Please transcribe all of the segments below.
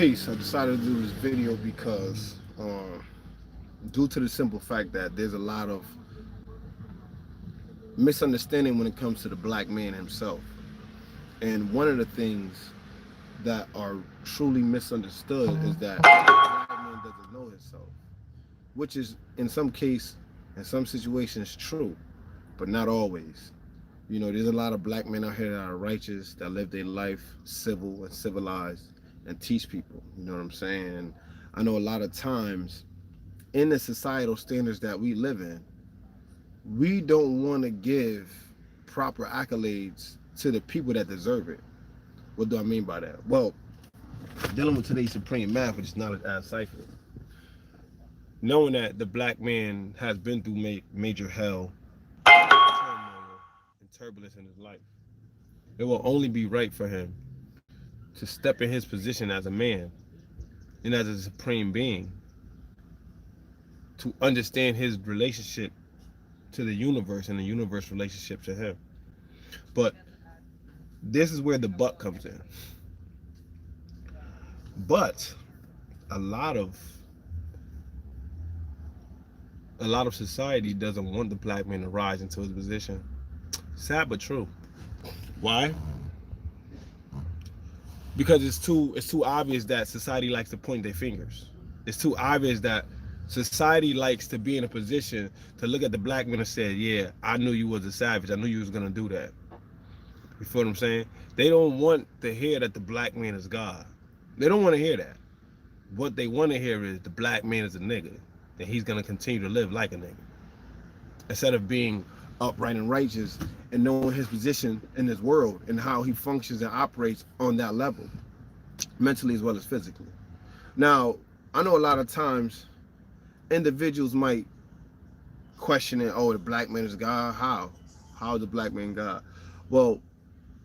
Peace. I decided to do this video because, due to the simple fact that there's a lot of misunderstanding when it comes to the black man himself. And one of the things that are truly misunderstood is that the black man doesn't know himself, which is in some case, in some situations, true, but not always. You know, there's a lot of black men out here that are righteous, that live their life civil and civilized and teach people. You know what I'm saying? And I know a lot of times in the societal standards that we live in, we don't want to give proper accolades to the people that deserve it. What do I mean by that? Well, dealing with today's supreme math, which is knowledge as cipher, knowing that the black man has been through major hell, turmoil, and turbulence in his life, it will only be right for him to step in his position as a man and as a supreme being to understand his relationship to the universe and the universe relationship to him. But this is where the but comes in. But a lot of society doesn't want the black man to rise into his position. Sad but true. Why? Because it's too obvious that society likes to point their fingers. It's too obvious that society likes to be in a position to look at the black man and say, yeah, I knew you was a savage. I knew you was gonna do that. You feel what I'm saying? They don't want to hear that the black man is God. They don't want to hear that. What they want to hear is the black man is a nigga, and he's gonna continue to live like a nigga. Instead of being upright and righteous and knowing his position in this world and how he functions and operates on that level, mentally as well as physically. Now, I know a lot of times individuals might question it, oh, the black man is God. How is the black man God? Well,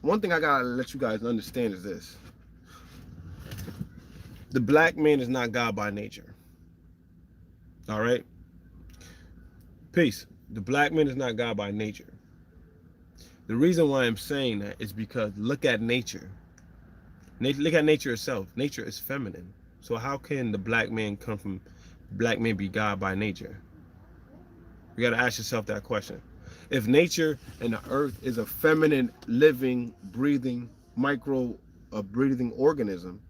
one thing I gotta let you guys understand is this. The black man is not God by nature. All right? Peace. The black man is not God by nature. The reason why I'm saying that is because look at nature. Look at nature itself. Nature is feminine. So how can the black man be God by nature? You got to ask yourself that question. If nature and the earth is a feminine, living, breathing, breathing organism,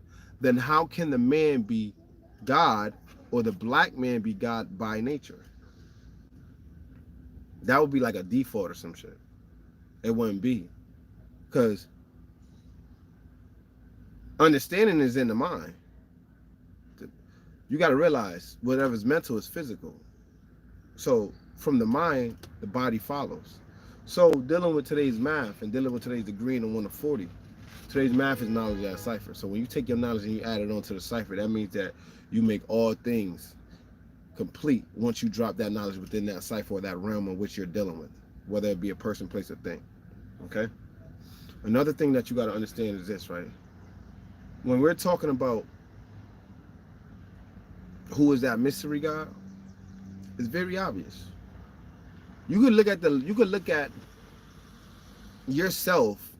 then how can the man be God or the black man be God by nature? That would be like a default or some shit. It wouldn't be. Because understanding is in the mind. You got to realize whatever's mental is physical. So from the mind, the body follows. So dealing with today's math and dealing with today's degree in the 1 to 40, today's math is knowledge as cipher. So when you take your knowledge and you add it onto the cipher, that means that you make all things complete once you drop that knowledge within that cipher or that realm in which you're dealing with, whether it be a person, place, or thing. Okay? Another thing that you got to understand is this, right? When we're talking about who is that mystery God, it's very obvious. You could look at yourself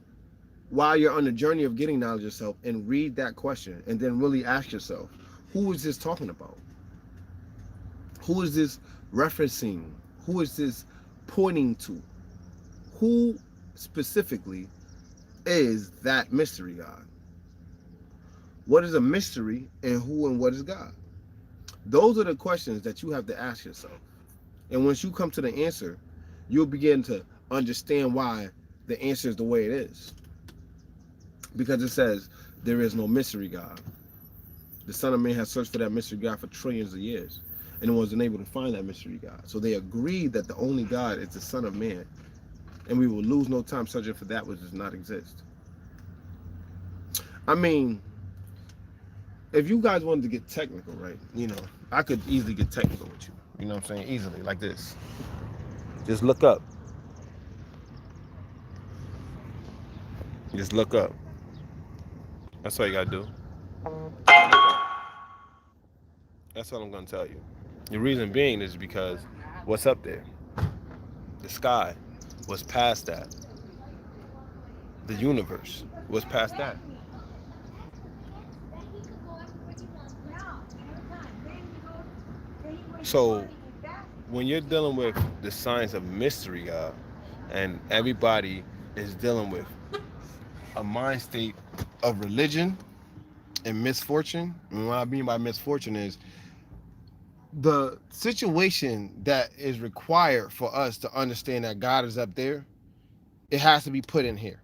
while you're on the journey of getting knowledge of yourself and read that question and then really ask yourself, who is this talking about? Who is this referencing? Who is this pointing to? Who specifically is that mystery God? What is a mystery and who and what is God? Those are the questions that you have to ask yourself. And once you come to the answer, you'll begin to understand why the answer is the way it is. Because it says there is no mystery God. The Son of Man has searched for that mystery God for trillions of years and wasn't able to find that mystery God. So they agreed that the only God is the Son of Man. And we will lose no time searching for that which does not exist. I mean, if you guys wanted to get technical, right? You know, I could easily get technical with you. You know what I'm saying? Easily, like this. Just look up. Just look up. That's all you gotta do. That's all I'm gonna tell you. The reason being is because what's up there? The sky was past that. The universe was past that. So when you're dealing with the science of mystery, and everybody is dealing with a mind state of religion and misfortune. And what I mean by misfortune is the situation that is required for us to understand that God is up there. It has to be put in here.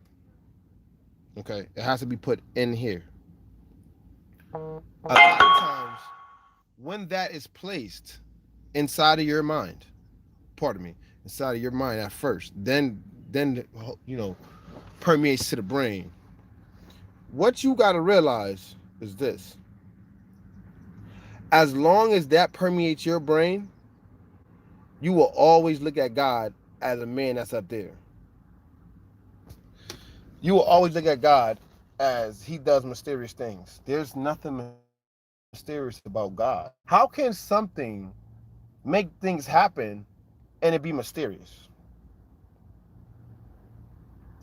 Okay, it has to be put in here. A lot of times, when that is placed inside of your mind, pardon me, inside of your mind at first, then you know permeates to the brain. What you got to realize is this: as long as that permeates your brain, you will always look at God as a man that's up there. You will always look at God as he does mysterious things. There's nothing mysterious about God. How can something make things happen and it be mysterious?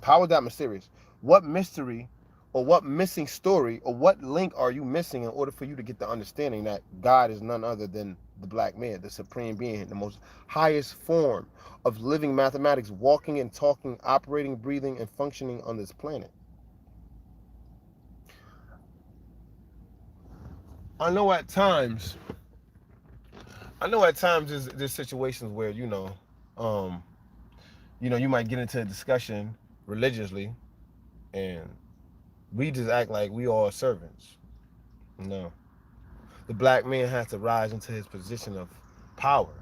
How is that mysterious? What mystery or what missing story or what link are you missing in order for you to get the understanding that God is none other than the black man, the supreme being, the most highest form of living mathematics, walking and talking, operating, breathing, and functioning on this planet? I know at times, there's situations where, um, you might get into a discussion religiously and we just act like we all servants. No. The black man has to rise into his position of power,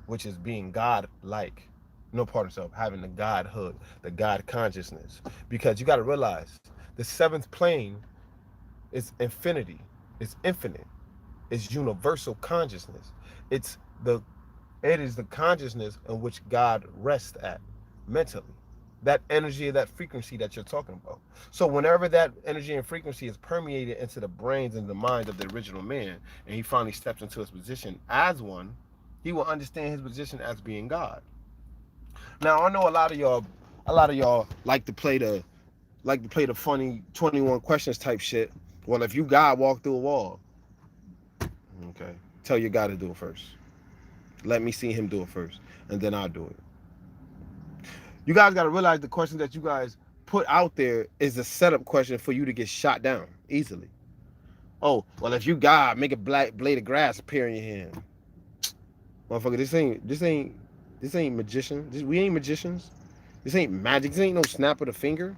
which is being God-like. No part of self, having the Godhood, the God consciousness. Because you got to realize the seventh plane is infinity, it's infinite, it's universal consciousness. It's the it is the consciousness in which God rests at mentally. That energy, that frequency that you're talking about. So whenever that energy and frequency is permeated into the brains and the minds of the original man, and he finally steps into his position as one, he will understand his position as being God. Now I know a lot of y'all like to play the funny 21 questions type shit. Well, if you God walk through a wall, okay, tell your God to do it first. Let me see him do it first, and then I'll do it. You guys got to realize the question that you guys put out there is a setup question for you to get shot down easily. Oh, well, if you God, make a black blade of grass appear in your hand. Motherfucker, this ain't magician. We ain't magicians. This ain't magic. This ain't no snap of the finger.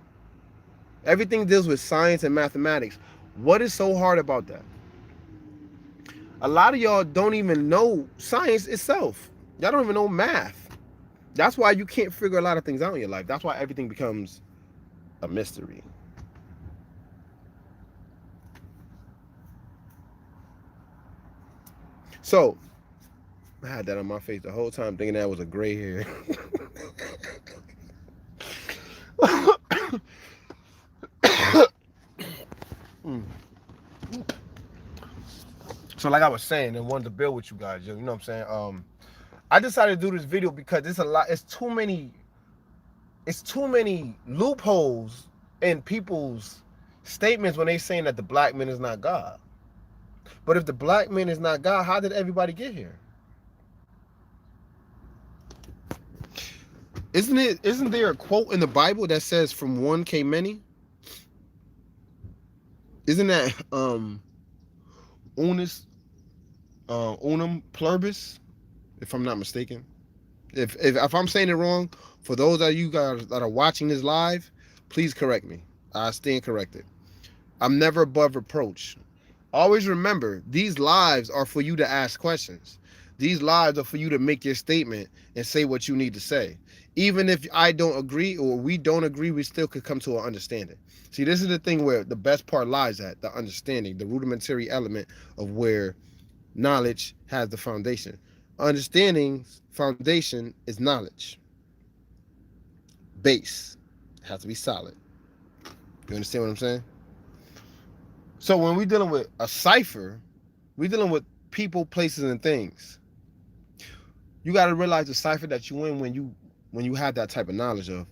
Everything deals with science and mathematics. What is so hard about that? A lot of y'all don't even know science itself. Y'all don't even know math. That's why you can't figure a lot of things out in your life. That's why everything becomes a mystery. So, I had that on my face the whole time thinking that was a gray hair. So like I was saying, and wanted to build with you guys, you know what I'm saying? I decided to do this video because it's too many loopholes in people's statements when they saying that the black man is not God. But if the black man is not God, how did everybody get here? Isn't there a quote in the Bible that says from one came many? Isn't that unum pluribus, if I'm not mistaken? If I'm saying it wrong, for those of you guys that are watching this live, please correct me. I stand corrected. I'm never above reproach. Always remember, these lives are for you to ask questions. These lives are for you to make your statement and say what you need to say. Even if I don't agree or we don't agree, we still could come to an understanding. See, this is the thing where the best part lies at, the understanding, the rudimentary element of where knowledge has the foundation. Understanding's foundation is knowledge. Base. It has to be solid. You understand what I'm saying? So when we're dealing with a cipher, we're dealing with people, places, and things. You got to realize the cipher that you in when you have that type of knowledge of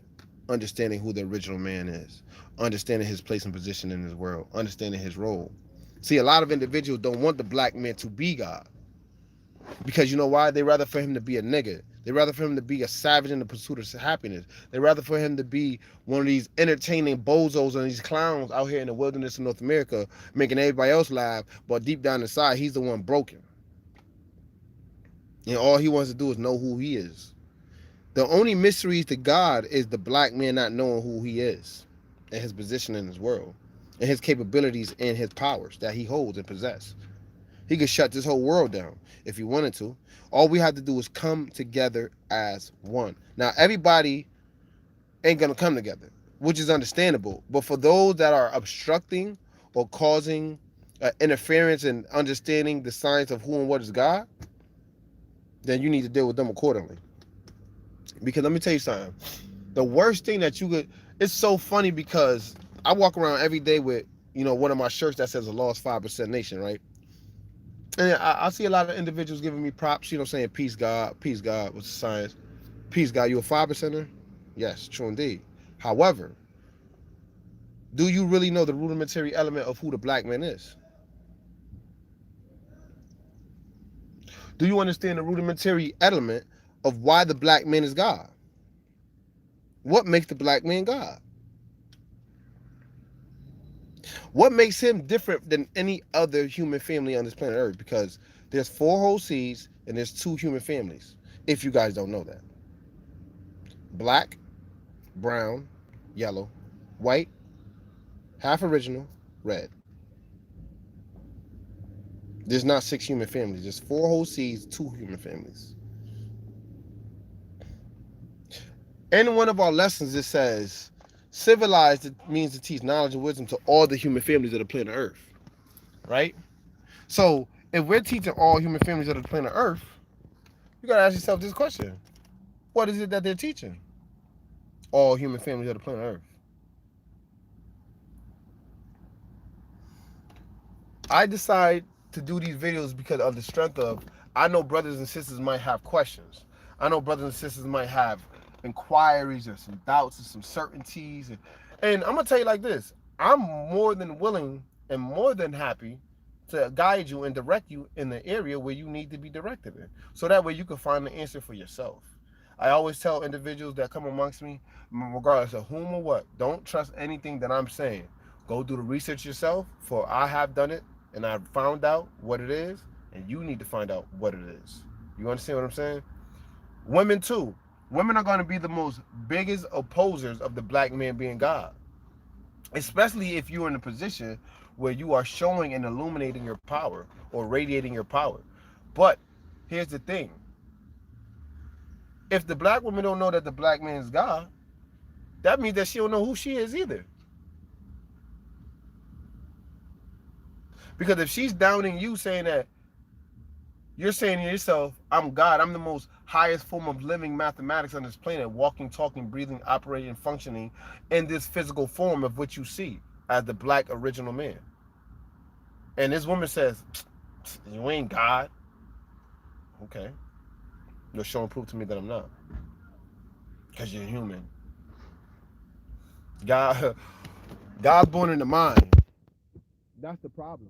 understanding who the original man is, understanding his place and position in this world, understanding his role. See, a lot of individuals don't want the black man to be God. Because you know why? They rather for him to be a nigga. They rather for him to be a savage in the pursuit of happiness. They rather for him to be one of these entertaining bozos and these clowns out here in the wilderness of North America, making everybody else laugh, but deep down inside, he's the one broken. And all he wants to do is know who he is. The only mystery to God is the black man not knowing who he is and his position in this world and his capabilities and his powers that he holds and possesses. He could shut this whole world down if he wanted to. All we have to do is come together as one. Now, everybody ain't going to come together, which is understandable. But for those that are obstructing or causing interference in understanding the science of who and what is God, then you need to deal with them accordingly. Because let me tell you something. The worst thing that you could... It's so funny because I walk around every day with, one of my shirts that says a lost 5% nation, right? And I see a lot of individuals giving me props, saying, peace, God, what's the science? Peace, God, you a 5%er? Yes, true indeed. However, do you really know the rudimentary element of who the black man is? Do you understand the rudimentary element of why the black man is God? What makes the black man God? What makes him different than any other human family on this planet Earth? Because there's 4 whole seeds and there's 2 human families, if you guys don't know that. Black, brown, yellow, white, half original, red. There's not 6 human families. There's 4 whole seeds, 2 human families. In one of our lessons, it says, civilized means to teach knowledge and wisdom to all the human families of the planet Earth. Right? So, if we're teaching all human families of the planet Earth, you got to ask yourself this question. What is it that they're teaching? All human families of the planet Earth. I decide to do these videos because of the strength of, I know brothers and sisters might have questions. I know brothers and sisters might have inquiries or some doubts or some certainties. And I'm going to tell you like this. I'm more than willing and more than happy to guide you and direct you in the area where you need to be directed in. So that way you can find the answer for yourself. I always tell individuals that come amongst me, regardless of whom or what, don't trust anything that I'm saying. Go do the research yourself, for I have done it and I've found out what it is, and you need to find out what it is. You understand what I'm saying? Women too. Women are going to be the most biggest opposers of the black man being God. Especially if you're in a position where you are showing and illuminating your power or radiating your power. But here's the thing. If the black woman don't know that the black man is God, that means that she don't know who she is either. Because if she's downing you, saying that you're saying to yourself, I'm God, I'm the most highest form of living mathematics on this planet, walking, talking, breathing, operating, functioning in this physical form of what you see as the black original man. And this woman says, you ain't God. Okay. You're showing proof to me that I'm not. Because you're human. God's born in the mind. That's the problem.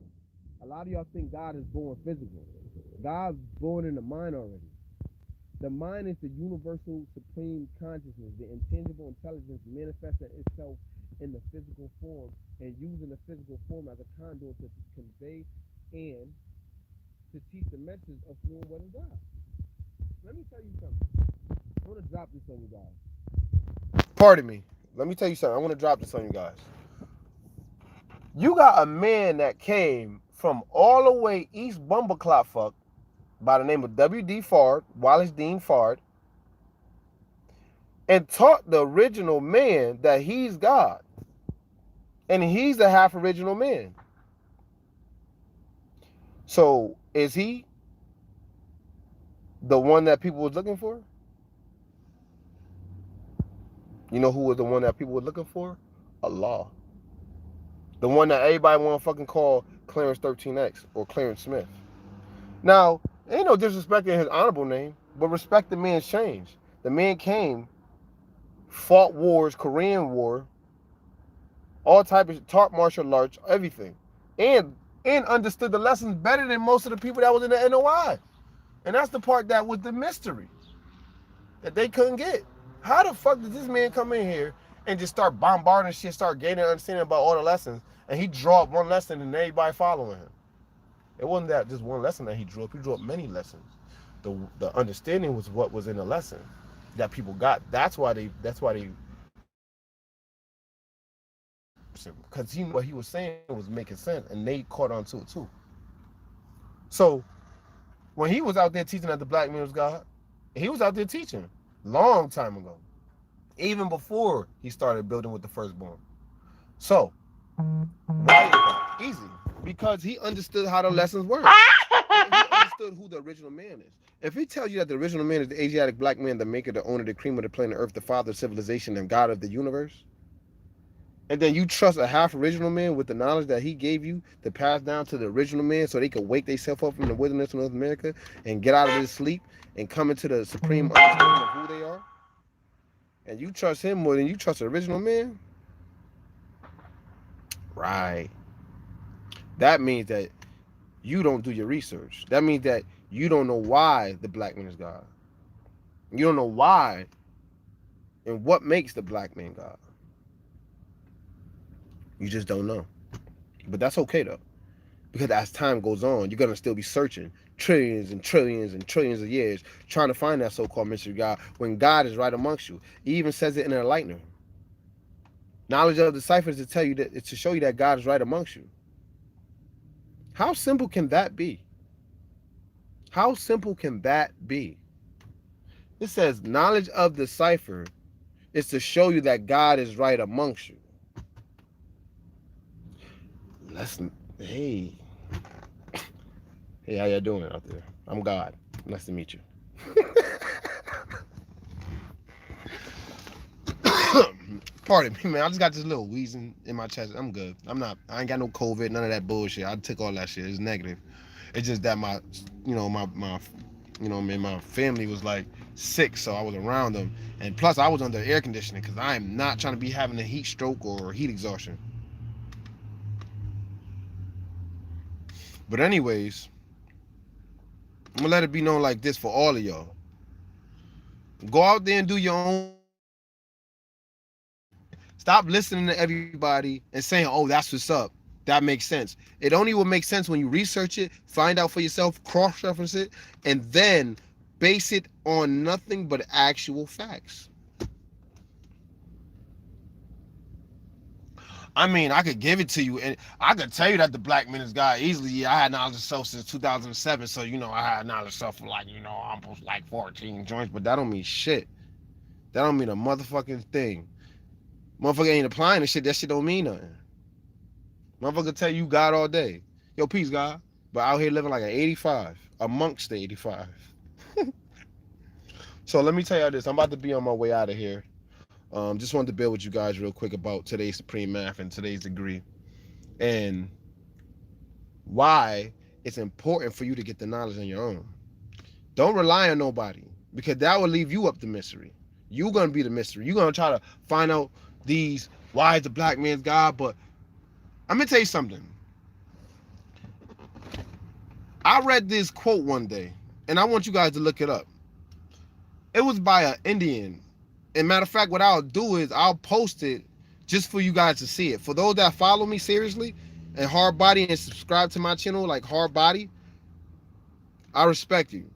A lot of y'all think God is born physical. God's born in the mind already. The mind is the universal supreme consciousness, the intangible intelligence manifesting itself in the physical form and using the physical form as a conduit to convey and to teach the message of who and what is God. Let me tell you something. I want to drop this on you guys. Pardon me. Let me tell you something. I want to drop this on you guys. You got a man that came from all the way East Bumbleclotfuck by the name of W.D. Fard, Wallace Dean Fard, and taught the original man that he's God. And he's the half original man. So is he the one that people was looking for? You know who was the one that people were looking for? Allah. The one that everybody want to fucking call Clarence 13X or Clarence Smith. Now, ain't no disrespect in his honorable name, but respect the man's change. The man came, fought wars, Korean War, all type of taught martial arts, everything. And understood the lessons better than most of the people that was in the NOI. And that's the part that was the mystery that they couldn't get. How the fuck did this man come in here and just start bombarding shit, start gaining understanding about all the lessons, and he drew up one lesson and everybody following him? It wasn't that just one lesson that he drew up. He drew up many lessons. The understanding was what was in the lesson that people got. That's why they because what he was saying was making sense, and they caught on to it too. So when he was out there teaching that the black man was God, he was out there teaching long time ago, even before he started building with the firstborn. So why is that? Easy, because he understood how the lessons work. He understood who the original man is. If he tells you that the original man is the Asiatic black man, the maker, the owner, the cream of the planet Earth, the father of civilization, and God of the universe, and then you trust a half original man with the knowledge that he gave you to pass down to the original man so they could wake themselves up from the wilderness of North America and get out of this sleep and come into the supreme understanding of who they are, and you trust him more than you trust the original man, right? That means that you don't do your research. That means that you don't know why the black man is God. You don't know why and what makes the black man God. You just don't know. But that's okay though. Because as time goes on, you're going to still be searching trillions and trillions and trillions of years trying to find that so-called mystery God when God is right amongst you. He even says it in Enlightener. Knowledge of the cipher is to tell you that it's to show you that God is right amongst you. How simple can that be? How simple can that be? It says knowledge of the cipher is to show you that God is right amongst you. Hey, how y'all doing out there? I'm God. Nice to meet you. Pardon me, man. I just got this little wheezing in my chest. I'm good. I ain't got no COVID, none of that bullshit. I took all that shit. It's negative. It's just that my family was like sick, so I was around them. And plus I was under air conditioning because I am not trying to be having a heat stroke or heat exhaustion. But anyways, I'm gonna let it be known like this for all of y'all. Go out there and do your own. Stop listening to everybody and saying, oh, that's what's up. That makes sense. It only will make sense when you research it, find out for yourself, cross-reference it, and then base it on nothing but actual facts. I mean, I could give it to you, and I could tell you that the black man is God easily. Yeah, I had knowledge of self since 2007, so, I had knowledge of self for almost like 14 joints, but that don't mean shit. That don't mean a motherfucking thing. Motherfucker ain't applying the shit, that shit don't mean nothing. Motherfucker tell you God all day. Yo, peace, God. But out here living like an 85, amongst the 85. So let me tell y'all this. I'm about to be on my way out of here. Just wanted to build with you guys real quick about today's Supreme Math and today's degree. And why it's important for you to get the knowledge on your own. Don't rely on nobody, because that will leave you up the mystery. You're going to be the mystery. You're going to try to find out why is the black man's God, but I'm going to tell you something. I read this quote one day, and I want you guys to look it up. It was by an Indian. And matter of fact, what I'll do is I'll post it just for you guys to see it. For those that follow me seriously and hard body and subscribe to my channel like hard body, I respect you.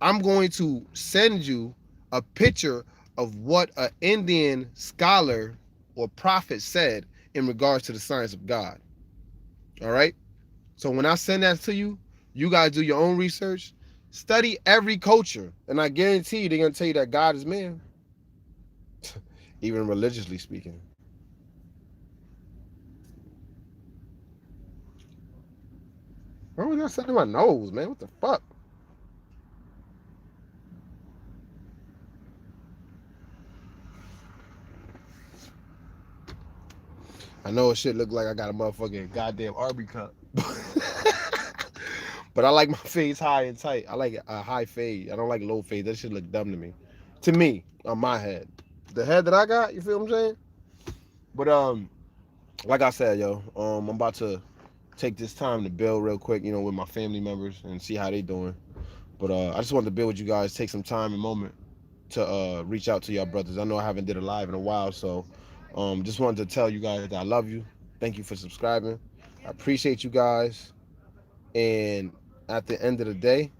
I'm going to send you a picture of what an Indian scholar or prophet said in regards to the science of God. All right? So when I send that to you, you guys do your own research, study every culture, and I guarantee you they're going to tell you that God is man. Even religiously speaking. Why was that sitting in my nose, man? What the fuck? I know it shit look like I got a motherfucking goddamn Arby cup. But I like my fades high and tight. I like a high fade. I don't like low fade. That shit look dumb to me. To me, on my head. The head that I got, you feel what I'm saying? But like I said, yo, I'm about to take this time to build real quick, with my family members and see how they doing. But I just wanted to build with you guys, take some time and moment to reach out to y'all brothers. I know I haven't did a live in a while, so just wanted to tell you guys that I love you. Thank you for subscribing. I appreciate you guys. And at the end of the day,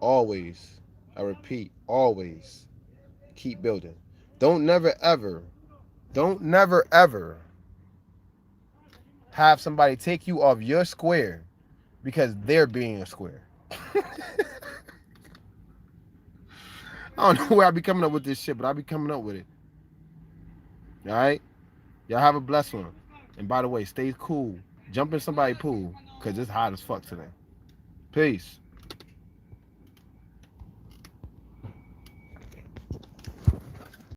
always, I repeat, always keep building. Don't never ever, don't never ever have somebody take you off your square because they're being a square. I don't know where I be coming up with this shit, but I be coming up with it. All right? Y'all have a blessed one. And by the way, stay cool. Jump in somebody's pool because it's hot as fuck today. Peace.